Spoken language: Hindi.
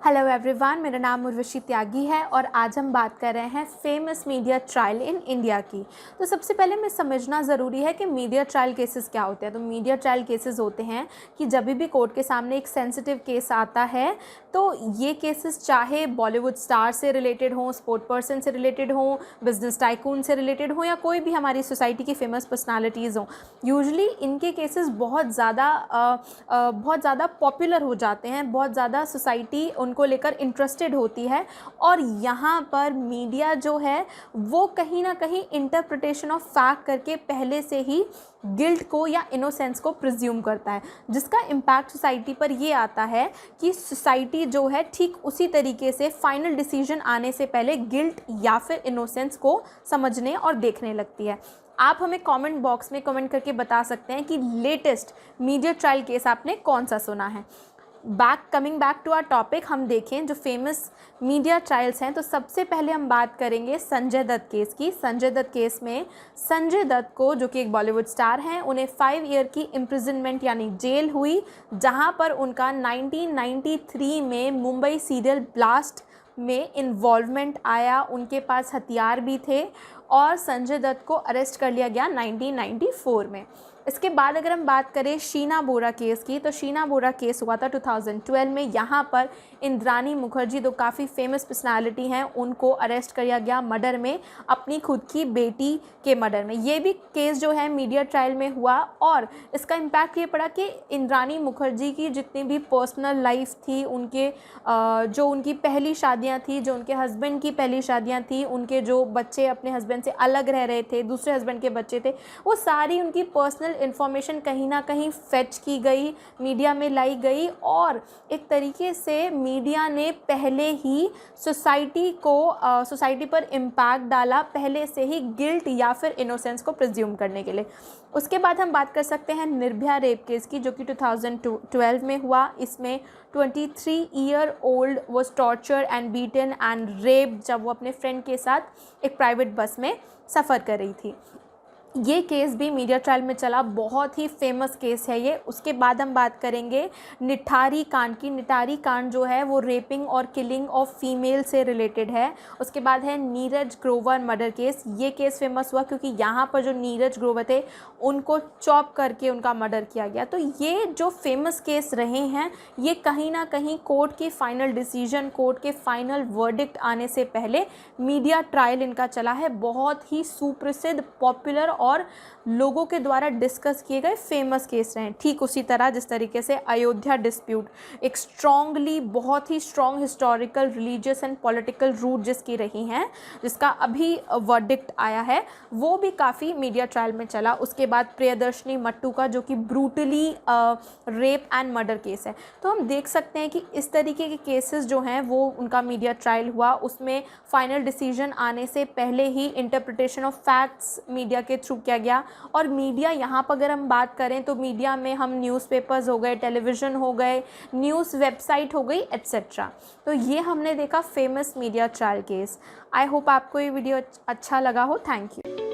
हेलो एवरीवन, मेरा नाम उर्वशी त्यागी है और आज हम बात कर रहे हैं famous media trial in India की। तो सबसे पहले हमें समझना ज़रूरी है कि मीडिया ट्रायल केसेस क्या होते हैं। तो मीडिया ट्रायल केसेस होते हैं कि जब भी कोर्ट के सामने एक सेंसिटिव केस आता है तो ये केसेस चाहे बॉलीवुड स्टार से रिलेटेड हों, स्पोर्ट पर्सन से रिलेटेड हों, बिजनेस टाइकून से रिलेटेड हों या कोई भी हमारी सोसाइटी की फेमस पर्सनालिटीज़ हों, यूजुअली इनके केसेस बहुत ज़्यादा पॉपुलर हो जाते हैं, बहुत ज़्यादा सोसाइटी उनको लेकर इंटरेस्टेड होती है और यहाँ पर मीडिया जो है वो कहीं ना कहीं इंटरप्रिटेशन ऑफ फैक्ट करके पहले से ही गिल्ट को या इनोसेंस को प्रिज्यूम करता है, जिसका इम्पैक्ट सोसाइटी पर ये आता है कि सोसाइटी जो है ठीक उसी तरीके से फाइनल डिसीजन आने से पहले गिल्ट या फिर इनोसेंस को समझने और देखने लगती है। आप हमें कमेंट बॉक्स में कमेंट करके बता सकते हैं कि लेटेस्ट मीडिया ट्रायल केस आपने कौन सा सुना है। Coming back to our topic, हम देखें जो फेमस मीडिया ट्रायल्स हैं तो सबसे पहले हम बात करेंगे संजय दत्त केस की। संजय दत्त केस में संजय दत्त को, जो कि एक बॉलीवुड स्टार हैं, उन्हें 5 ईयर की इम्प्रिजनमेंट यानी जेल हुई, जहां पर उनका 1993 में मुंबई सीरियल ब्लास्ट में इन्वॉल्वमेंट आया। उनके पास हथियार भी थे और संजय दत्त को अरेस्ट कर लिया गया 1994 में। इसके बाद अगर हम बात करें शीना बोरा केस की, तो शीना बोरा केस हुआ था 2012 में। यहाँ पर इंद्रानी मुखर्जी, जो काफ़ी फेमस पर्सनालिटी हैं, उनको अरेस्ट किया गया मर्डर में, अपनी खुद की बेटी के मर्डर में। ये भी केस जो है मीडिया ट्रायल में हुआ और इसका इम्पैक्ट ये पड़ा कि इंद्रानी मुखर्जी की जितनी भी पर्सनल लाइफ थी, उनके जो उनकी पहली शादियाँ थी, जो उनके हस्बैंड की पहली शादियाँ थी, उनके जो बच्चे अपने हस्बैंड से अलग रह रहे थे, दूसरे हस्बैंड के बच्चे थे, वो सारी उनकी पर्सनल इन्फॉर्मेशन कहीं ना कहीं फेच की गई, मीडिया में लाई गई और एक तरीके से मीडिया ने पहले ही सोसाइटी पर इम्पैक्ट डाला, पहले से ही गिल्ट या फिर इनोसेंस को प्रिज्यूम करने के लिए। उसके बाद हम बात कर सकते हैं निर्भया रेप केस की, जो कि 2012 में हुआ। इसमें 23 year old was torture and beaten and rape जब वो अपने फ्रेंड के साथ एक प्राइवेट बस में सफ़र कर रही थी। ये केस भी मीडिया ट्रायल में चला, बहुत ही फेमस केस है ये। उसके बाद हम बात करेंगे निठारी कांड की। निठारी कांड जो है वो रेपिंग और किलिंग ऑफ फीमेल से रिलेटेड है। उसके बाद है नीरज ग्रोवर मर्डर केस। ये केस फेमस हुआ क्योंकि यहाँ पर जो नीरज ग्रोवर थे उनको चॉप करके उनका मर्डर किया गया। तो ये जो फेमस केस रहे हैं, ये कहीं ना कहीं कोर्ट की फाइनल डिसीजन, कोर्ट के फाइनल वर्डिक्ट आने से पहले मीडिया ट्रायल इनका चला है। बहुत ही सुप्रसिद्ध, पॉपुलर और लोगों के द्वारा डिस्कस किए गए फेमस केस रहे हैं। ठीक उसी तरह जिस तरीके से अयोध्या डिस्प्यूट एक बहुत ही strong historical, religious and political root जिसकी रही हैं, जिसका अभी वर्डिक्ट आया है, वो भी काफ़ी मीडिया ट्रायल में चला। उसके बाद प्रियदर्शनी मट्टू का, जो कि brutally rape and murder case है। तो हम देख सकते हैं कि इस तरीके के केसेस जो हैं वो उनका मीडिया ट्रायल हुआ, उसमें फाइनल डिसीजन आने से पहले ही इंटरप्रिटेशन ऑफ फैक्ट्स मीडिया के थ्रू किया गया। और मीडिया यहाँ पर अगर हम बात करें तो मीडिया में हम न्यूज़पेपर्स हो गए, टेलीविज़न हो गए, न्यूज़ वेबसाइट हो गई, एट्सेट्रा। तो ये हमने देखा famous media trial case. I hope आपको ये वीडियो अच्छा लगा हो। Thank you.